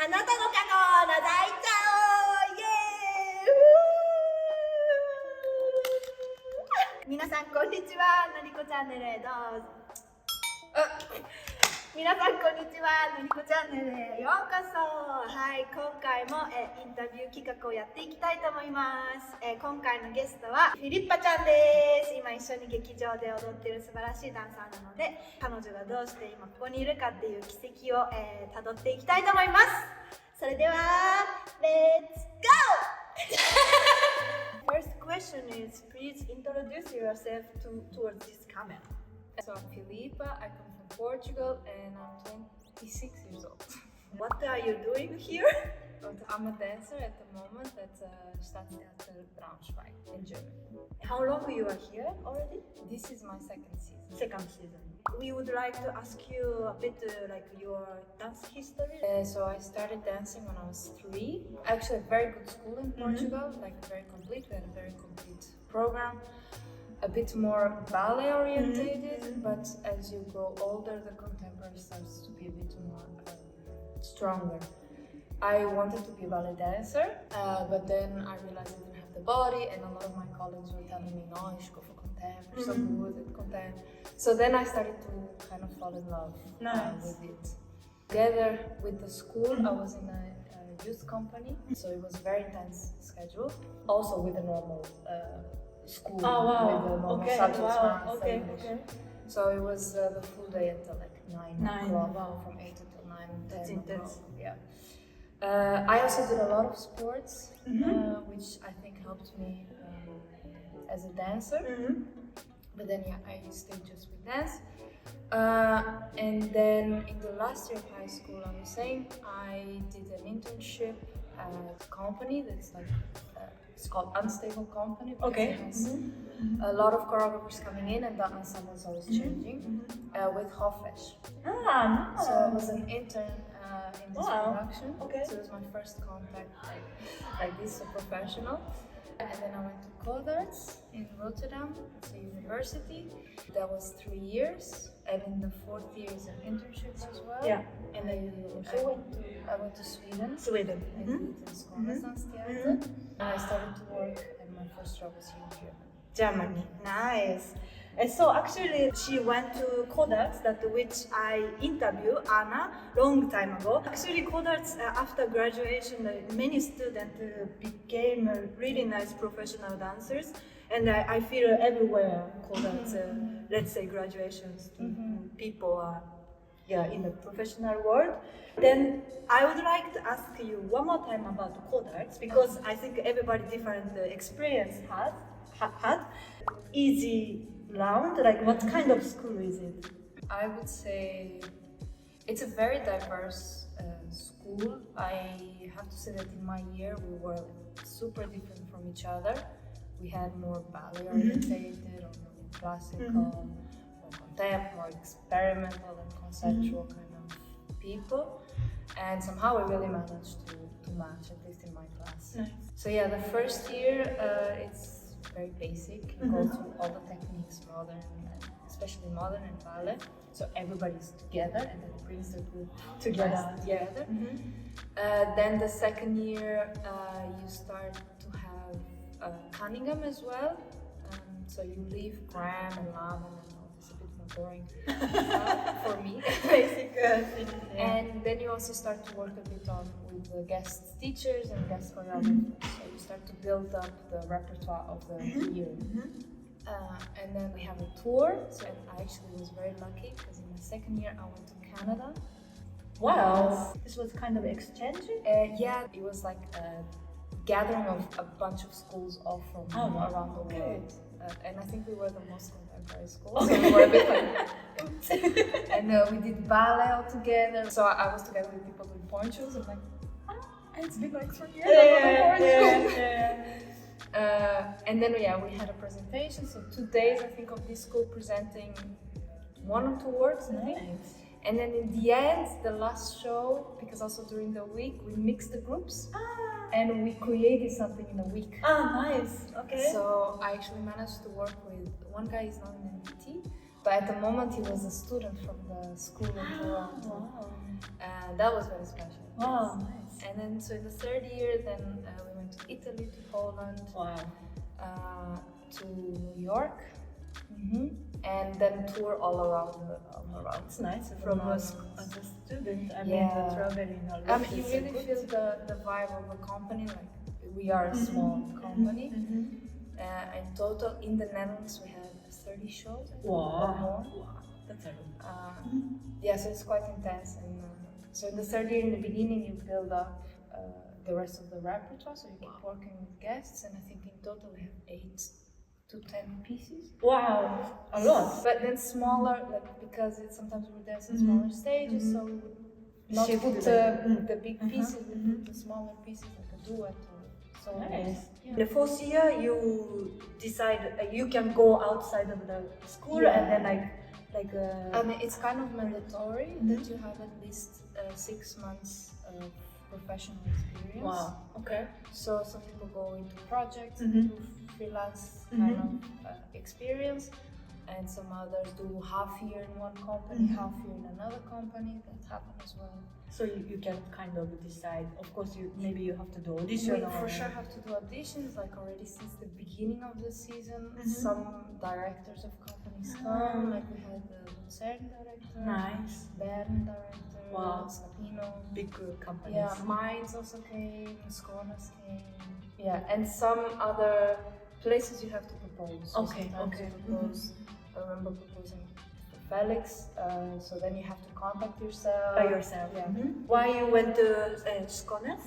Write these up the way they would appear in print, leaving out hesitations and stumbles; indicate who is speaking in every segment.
Speaker 1: あなたの過去をのぞいちゃおうイエーイ皆さんこんにちは、のりこチャンネルへどうぞ。皆さんこんにちは、のりこチャンネルへようこそ。はい、今回もインタビュー企画をやっていきたいと思います。今回のゲストはフィリッパちゃんです。今一緒に劇場で踊っている素晴らしいダンサーなので、彼女がどうして今ここにいるかっていう軌跡をたどっていきたいと思います。それではレッツゴーFirst question is, please introduce yourself towards this camera.
Speaker 2: So I'm Filipa, I come from Portugal and I'm 26 years old.
Speaker 1: What are you doing here?
Speaker 2: I'm a dancer at the moment at Staatstheater Braunschweig in Germany.
Speaker 1: How long you are here already?
Speaker 2: This is my second season.
Speaker 1: Second season. We would like to ask you a bit like your dance history.
Speaker 2: So I started dancing when I was 3. Actually a very good school in Portugal, like very complete, we had a very complete program. A bit more ballet orientated, but as you grow older, the contemporary starts to be a bit more stronger. I wanted to be a ballet dancer, but then I realized I didn't have the body, and a lot of my colleagues were telling me, no, you should go for contem, you're so good at contem. So then I started to kind of fall in love with it. Together with the school, I was in a youth company, so it was a very intense schedule, also with a normal school with the normal subjects for English. So it was the full day until like 9 o'clock, from 8 until 9, 10
Speaker 1: That's intense.
Speaker 2: Yeah. I also did a lot of sports, which I think helped me as a dancer. But then I stayed just with dance. And then in the last year of high school, I was saying, I did an internship at a company that's like it's called Unstable Company because it has a lot of choreographers coming in and the ensemble is always changing with Hofesh. So I was an intern in this production. So it was my first contact like this, a professional. And then I went to Codarts in Rotterdam, it's a university. That was 3 years, and in the 4th year is an internship as well.
Speaker 1: Yeah, and then you also
Speaker 2: I went to Sweden. I did in Skånesandstheater. And I started to work, and my first job was here in Germany.
Speaker 1: Nice. And so actually she went to Codarts, which I interviewed Ana long time ago. Actually Codarts after graduation many students became really nice professional dancers, and I feel everywhere Codarts let's say graduations people are in the professional world. Then I would like to ask you one more time about Codarts because I think everybody different experience had. Easy round, like what kind of school is it?
Speaker 2: I would say it's a very diverse school. I have to say that in my year we were super different from each other. We had more ballet orientated, or more classical, more contemporary, more experimental and conceptual kind of people. And somehow we really managed to match, at least in my class.
Speaker 1: Nice.
Speaker 2: So yeah, the first year it's very basic. You go through all the techniques, modern, especially modern and ballet. So everybody's together, and that brings the group together. Then the second year, you start to have Cunningham as well. So you leave Graham and Lab, and it's a bit more boring for me.
Speaker 1: Basic.
Speaker 2: And then you also start to work a bit on with the guest teachers and guest choreographers. So you start to build up the repertoire of the year. And then we have a tour. So I actually was very lucky because in my second year I went to Canada.
Speaker 1: Wow. This was kind of exchange?
Speaker 2: Yeah, it was like a gathering of a bunch of schools all from around the world. And I think we were the most contemporary school, so we were a bit like, and we did ballet all together. So I was together with people doing ponchos, and like, it's been like 4 years. And then we had a presentation. So 2 days, I think, of this school presenting 1 or 2 works.
Speaker 1: Nice.
Speaker 2: And then in the end, the last show, because also during the week we mixed the groups. And we created something in a week.
Speaker 1: Nice. Okay.
Speaker 2: So I actually managed to work with one guy. He's now in MIT, but at the moment he was a student from the school in Toronto.
Speaker 1: Wow.
Speaker 2: And that was very special.
Speaker 1: Wow, nice.
Speaker 2: And then, so in the third year, then we went to Italy, to Poland, to New York, and then tour all around.
Speaker 1: It's nice from as a student. I mean, the traveling.
Speaker 2: You really feel the vibe of the company. Like we are a small company. In total, in the Netherlands, we had 30 shows. Or more.
Speaker 1: Wow, that's a lot.
Speaker 2: Yeah, so it's quite intense. And so in the third year, in the beginning, you build up the rest of the repertoire, so you keep working with guests, and I think in total we have 8 to 10 pieces.
Speaker 1: Wow, a lot.
Speaker 2: But then smaller, like because sometimes we dance in smaller stages, so we would not put the big pieces, we put the smaller pieces like a duet or so.
Speaker 1: Nice.
Speaker 2: Yeah.
Speaker 1: The fourth year, you decide you can go outside of the school and then
Speaker 2: I mean, it's kind of mandatory that you have at least 6 months of professional experience.
Speaker 1: Wow. Okay.
Speaker 2: So some people go into projects and do freelance kind of experience, and some others do half year in one company, half year in another company. That happens as well.
Speaker 1: So you can kind of decide. Of course, maybe you have to do audition.
Speaker 2: We for sure have to do auditions, like already since the beginning of the season. Some directors of companies come, like we had the Lucerne director, Bern director, Scapino.
Speaker 1: Big companies.
Speaker 2: Yeah, Mainz also came, Skånes came. Yeah, and some other places you have to propose. So sometimes you propose. I remember proposing for Felix, so then you have to contact yourself.
Speaker 1: By yourself.
Speaker 2: Yeah.
Speaker 1: Why you went to Skånes?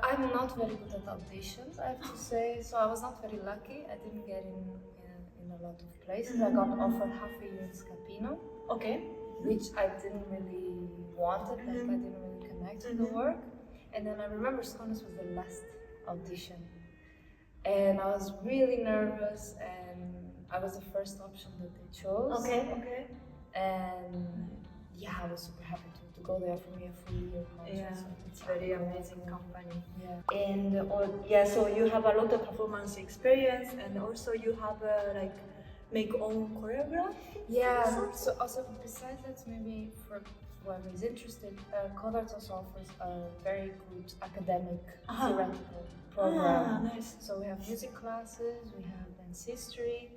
Speaker 2: I'm not very good at auditions, I have to say. So I was not very lucky. I didn't get in a lot of places. I got offered half a year in Scapino.
Speaker 1: Okay.
Speaker 2: Which I didn't really want it, like I didn't really connect with the work. And then I remember Skånes was the last audition. And I was really nervous, and I was the first option that they chose.
Speaker 1: Okay.
Speaker 2: And yeah, I was super happy to go there for me a full year contract.
Speaker 1: Yeah,
Speaker 2: so
Speaker 1: it's very amazing company.
Speaker 2: Yeah.
Speaker 1: And so you have a lot of performance experience, and also you have make own choreography.
Speaker 2: Yeah. So also besides that, maybe for whoever is interested, Codarts also offers a very good academic theoretical program.
Speaker 1: Nice.
Speaker 2: So we have music classes, we have dance history,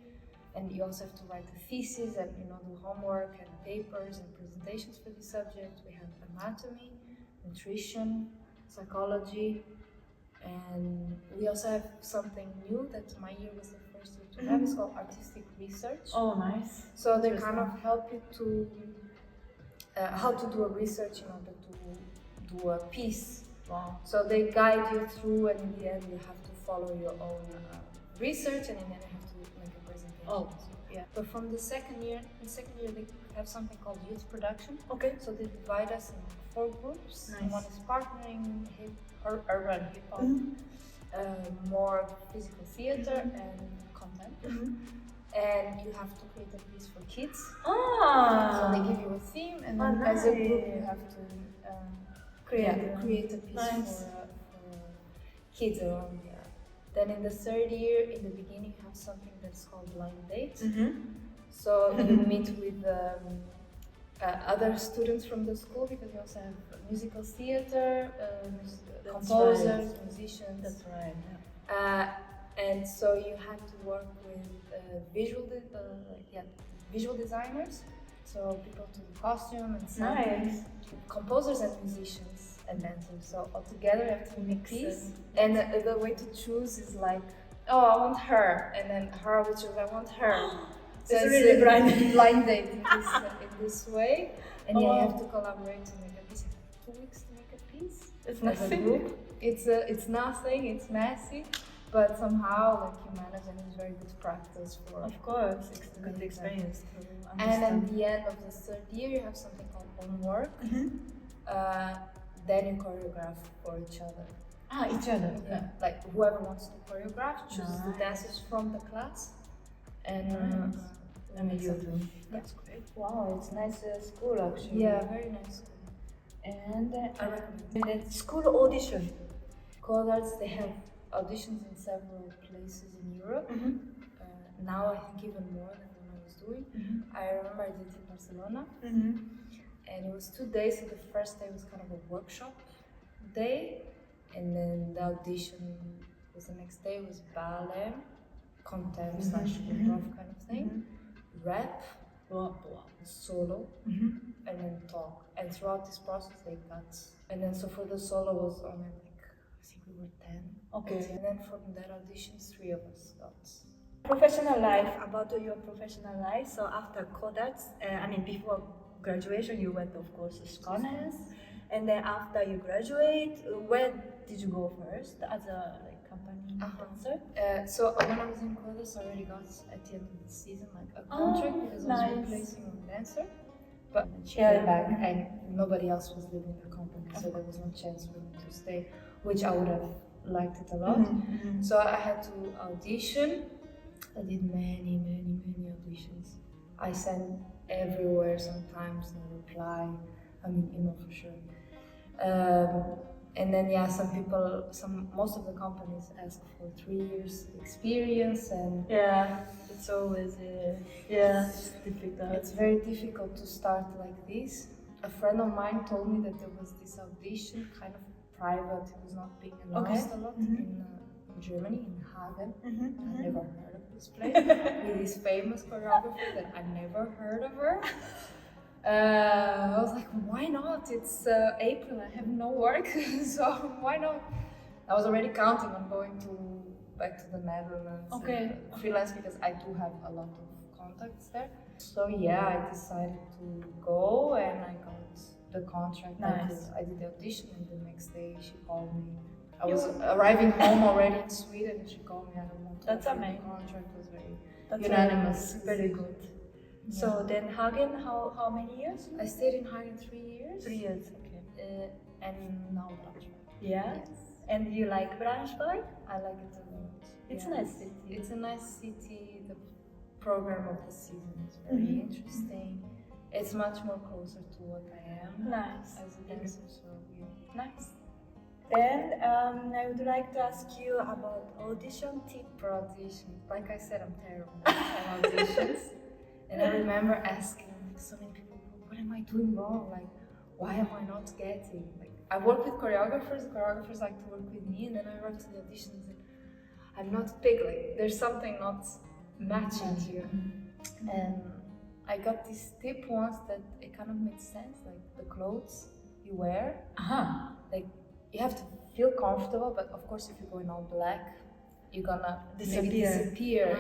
Speaker 2: and you also have to write the thesis and do homework and papers and presentations for the subject. We have anatomy, nutrition, psychology, and we also have something new that my year was the first year to have. It's called artistic research.
Speaker 1: Oh, nice.
Speaker 2: So they kind of help you to how to do a research in order to do a piece.
Speaker 1: Wow.
Speaker 2: So they guide you through, and in the end you have to follow your own research, and in the end you have to make a presentation.
Speaker 1: Oh.
Speaker 2: So, yeah. But from the second year they have something called youth production.
Speaker 1: Okay.
Speaker 2: So they divide us in 4 groups.
Speaker 1: Nice.
Speaker 2: One is partnering, urban hip hop, more physical theater and content. And you have to create a piece for kids. So they give you a theme, and then as a group you have to create a piece for kids around there. Then in the third year, in the beginning, you have something that's called blind dates. So you meet with other students from the school, because you also have musical theater, composers, musicians.
Speaker 1: That's right.
Speaker 2: And so you have to work with visual designers, so people to do costume and sound, composers and musicians and dancers. So all together you have to make a piece. And the way to choose is like, oh, I want her, and then her will choose, I want her. So
Speaker 1: it's really
Speaker 2: blind date in this way. And you have to collaborate to make a piece. 2 weeks to make a piece.
Speaker 1: It's
Speaker 2: as a
Speaker 1: nothing.
Speaker 2: group. It's nothing. It's messy, but somehow you manage, and it's very good practice for.
Speaker 1: Of course, it's a good experience to
Speaker 2: And
Speaker 1: understand.
Speaker 2: at the end of the third year, you have something called homework. Then you choreograph for each other.
Speaker 1: Each other.
Speaker 2: Yeah, like whoever wants to choreograph chooses the dancers from the class, and
Speaker 1: you do.
Speaker 2: That's great.
Speaker 1: Wow, it's nice school actually.
Speaker 2: Yeah, very nice.
Speaker 1: And
Speaker 2: I recommend
Speaker 1: the school audition.
Speaker 2: Codarts, they have auditions in several places in Europe. Now I think even more than when I was doing. I remember I did in Barcelona. and it was 2 days. So the first day was kind of a workshop day, and then the audition was the next day. It was ballet, contemp / improv kind of thing, rap, solo, and then talk. And throughout this process, they got. And then so for the solo was only like I think we were 10.
Speaker 1: Okay.
Speaker 2: And then from that audition, 3 of us got.
Speaker 1: Professional life, about your professional life. So after Codarts, before graduation, you went, of course, to Scotland. And then after you graduate, where did you go first as a company dancer?
Speaker 2: So when I was in Codarts, I already got at the end of the season like a contract because I was replacing a dancer. But she came back and nobody else was leaving the company, so there was no chance for me to stay, which I would have liked it a lot. So I had to audition. I did many auditions. I sent everywhere, sometimes no reply. For sure. And then most of the companies ask for 3 years experience, and
Speaker 1: it's always it's difficult.
Speaker 2: It's very difficult to start like this. A friend of mine told me that there was this audition, kind of private. It was not being announced a lot in Germany, in Hagen. I never heard of this place. With this famous choreographer that I never heard of her. I was like, why not? It's April, I have no work, so why not? I was already counting on going back to the Netherlands, freelance, because I do have a lot of contacts there. So I decided to go, and I got the contract.
Speaker 1: Nice.
Speaker 2: I did the audition, and the next day she called me. I was arriving home already in Sweden, and she called me. I don't want to.
Speaker 1: That's amazing.
Speaker 2: The contract was very
Speaker 1: unanimous. Very good.
Speaker 2: Yeah.
Speaker 1: So then Hagen, how many years?
Speaker 2: I stayed in Hagen 3 years.
Speaker 1: 3 years, okay.
Speaker 2: And now Braunschweig.
Speaker 1: Yeah?
Speaker 2: Yes.
Speaker 1: And you like Braunschweig?
Speaker 2: I like it a lot.
Speaker 1: It's a nice city.
Speaker 2: It's a nice city. The program of the season is very interesting. It's much more closer to what I am as a dancer, so
Speaker 1: Nice. Then I would like to ask you about audition tip.
Speaker 2: For audition, like I said, I'm terrible at auditions. And I remember asking so many people, what am I doing wrong? Like, why am I not getting? Like, I work with choreographers like to work with me, and then I arrive to the auditions and I'm not picked. Like, there's something not matching here. And I got this tip once that it kind of made sense, like the clothes you wear. Like, you have to feel comfortable, but of course, if you go in all black, you're gonna disappear.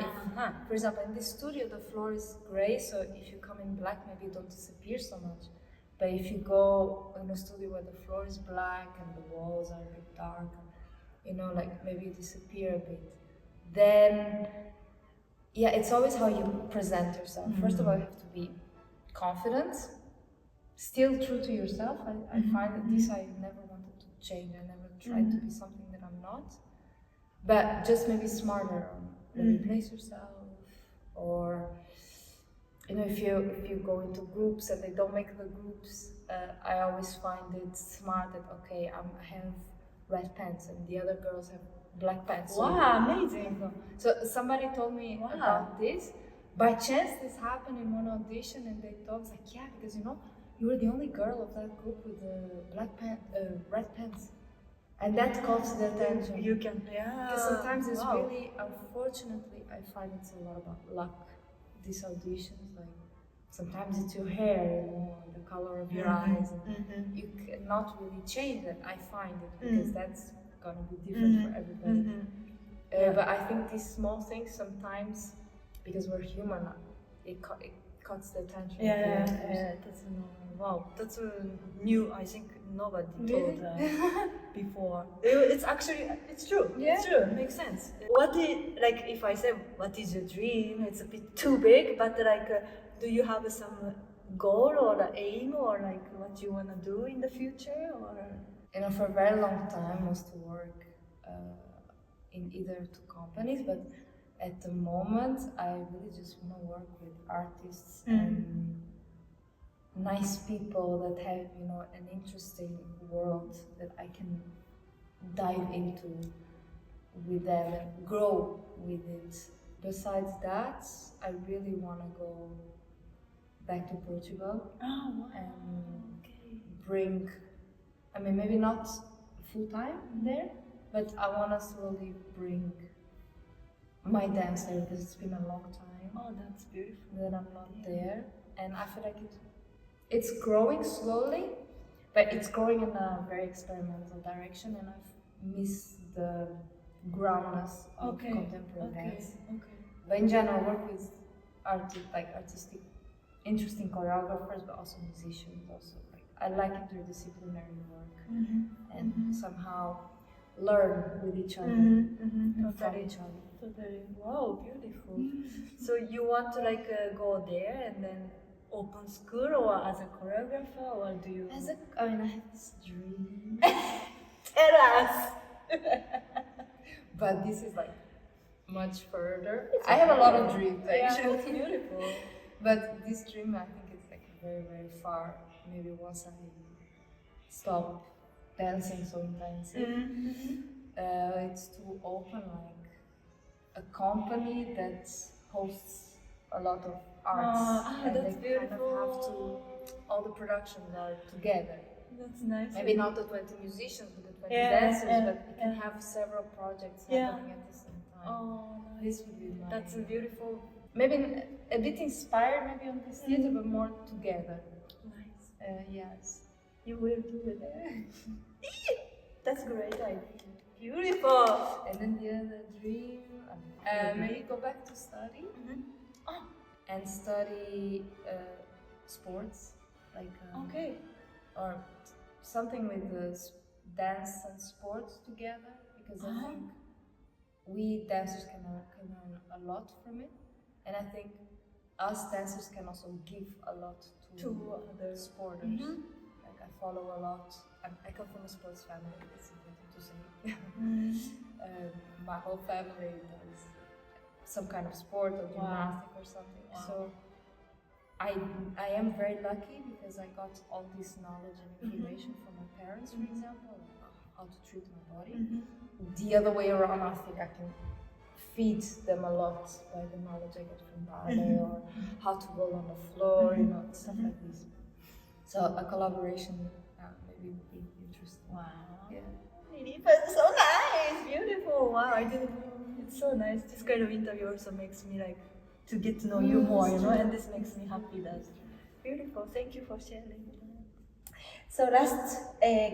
Speaker 2: For example, in this studio, the floor is gray, so if you come in black, maybe you don't disappear so much. But if you go in a studio where the floor is black and the walls are a bit dark, like maybe you disappear a bit. Then, it's always how you present yourself. First of all, you have to be confident, still true to yourself. I find that this I never wanted to change. I never tried to be something that I'm not. But just maybe smarter on when you place yourself, or if you go into groups and they don't make the groups, I always find it smart that I have red pants and the other girls have black pants.
Speaker 1: Wow, amazing!
Speaker 2: So somebody told me about this. By chance, this happened in one audition, and they told us because you were the only girl of that group with the red pants. And that caught the attention.
Speaker 1: You can,
Speaker 2: Because sometimes it's really, unfortunately, I find it's a lot about luck. These auditions, like sometimes it's your hair, the color of your eyes. You cannot really change it. I find it because that's gonna be different for everybody. But I think these small things sometimes, because we're human, it cuts the attention.
Speaker 1: That's wow. That's new. I think nobody told before. It's true. It's true. It makes sense. If I say what is your dream, it's a bit too big. But do you have some goal or aim or what you wanna do in the future? Or
Speaker 2: for a very long time was to work in either two companies, but at the moment I really just wanna work with artists and nice people that have an interesting world that I can dive into with them and grow with it. Besides that, I really want to go back to Portugal
Speaker 1: Oh, wow.
Speaker 2: and
Speaker 1: Okay.
Speaker 2: bring, I mean, maybe not full time there, but I want to slowly bring my dance there because it's been a long time
Speaker 1: Oh, that's beautiful.
Speaker 2: that I'm not there, and I feel like it's growing slowly, but it's growing in a very experimental direction, and I've missed the groundness of
Speaker 1: Okay.
Speaker 2: contemporary
Speaker 1: Okay.
Speaker 2: dance.
Speaker 1: Okay.
Speaker 2: But in general, I work with artistic, interesting choreographers, but also musicians. Also, like I like interdisciplinary work and somehow learn with each other and from
Speaker 1: Totally.
Speaker 2: each other.
Speaker 1: Totally. Wow, beautiful. So you want to like go there and then open school or as a choreographer, or do you?
Speaker 2: I mean, I have this dream,
Speaker 1: Tell us.
Speaker 2: but this is like much further. I have a lot of dreams
Speaker 1: Yeah,
Speaker 2: actually,
Speaker 1: that's beautiful.
Speaker 2: but this dream I think is like very, very far. Maybe once I stop dancing so intensely, it's to open like a company that hosts a lot of arts, and
Speaker 1: that's
Speaker 2: they kind of have to.
Speaker 1: beautiful.
Speaker 2: All the productions are together.
Speaker 1: That's nice.
Speaker 2: Maybe not the 20 musicians, but the 20
Speaker 1: Yeah,
Speaker 2: dancers,
Speaker 1: yeah,
Speaker 2: but you can
Speaker 1: yeah.
Speaker 2: have several projects
Speaker 1: Yeah.
Speaker 2: happening at the same time.
Speaker 1: Oh, nice.
Speaker 2: This would be my.
Speaker 1: That's a beautiful.
Speaker 2: Maybe a bit inspired, maybe on this theater, but more together.
Speaker 1: Nice.
Speaker 2: Yes.
Speaker 1: You will do it. That's great idea. Beautiful.
Speaker 2: And then the other dream, maybe go back to study and study sports, like
Speaker 1: Okay.
Speaker 2: or something with the dance and sports together, because I think we dancers can learn a lot from it, and I think us dancers can also give a lot to
Speaker 1: other
Speaker 2: sporters. Like I follow a lot. I come from a sports family. It's important to say. My whole family does some kind of sport or gymnastic or something.
Speaker 1: Wow.
Speaker 2: So I am very lucky because I got all this knowledge and information from my parents, for example, how to treat my body. The other way around, I think I can feed them a lot by the knowledge I get from ballet or how to roll on the floor, stuff like this. So a collaboration maybe would be interesting.
Speaker 1: Wow.
Speaker 2: Yeah.
Speaker 1: Filipa, so nice. Beautiful. Wow. I didn't. It's so nice. This kind of interview also makes me like to get to know you more, and this makes me happy. That's beautiful. Thank you for sharing. So last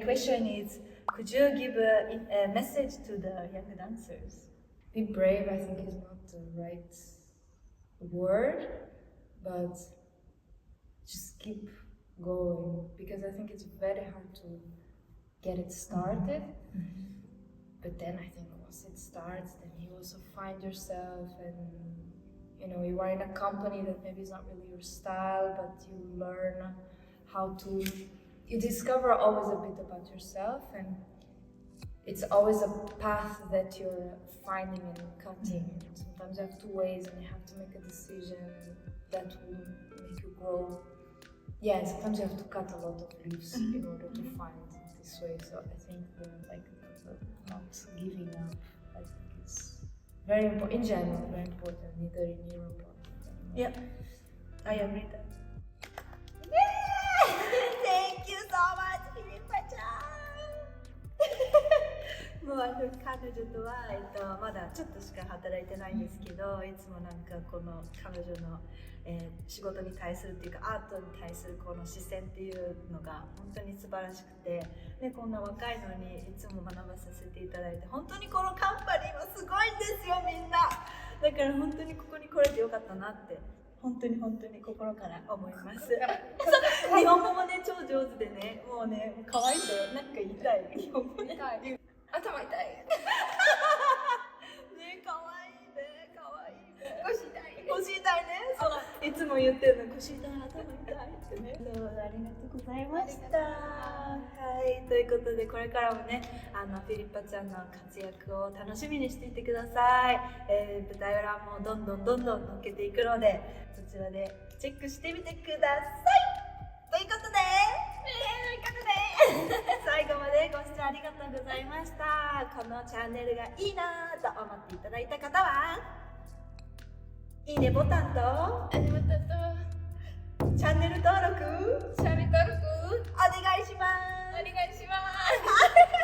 Speaker 1: question is, could you give a message to the young dancers?
Speaker 2: Be brave, I think, is not the right word, but just keep going, because I think it's very hard to get it started. But then I think once it starts, then you also find yourself, and you are in a company that maybe is not really your style, but you learn how to. You discover always a bit about yourself, and it's always a path that you're finding and cutting. Sometimes you have two ways and you have to make a decision that will make you grow. Yeah, and sometimes you have to cut a lot of leaves in order to find this way. So I think the not giving up, I think it's very important, in general, very important, neither in Europe or anymore.
Speaker 1: Yeah, I agree that. Thank you so much, Filipa-chan! もう彼女とは、まだちょっとしか働いてないんですけど、いつもなんかこの彼女の、仕事に対するっていうかアートに対するこの視線っていうのが本当に素晴らしくて、でこんな若いのにいつも学ばさせていただいて、本当にこのカンパニーもすごいんですよ、みんな。だから本当にここに来れてよかったなって本当に心から思います。日本語もね超上手でね、もうね可愛いんだよ。なんか言いたい。日本語ね。
Speaker 2: 頭痛い。
Speaker 1: ね可愛いね、可愛いね。腰痛いね。そういつも言ってるの、腰痛い、頭痛いってね。そうありがとうございました。はい、ということでこれからもねフィリッパちゃんの活躍を楽しみにしていてください。舞台裏もどんどん載っけていくので、そちらでチェックしてみてください。ということで、最後までご視聴ありがとうございました。このチャンネルがいいなと思っていただいた方は、いいねボタンとチチャンネル登録
Speaker 2: チャンネル登録
Speaker 1: お願いします。
Speaker 2: お願いします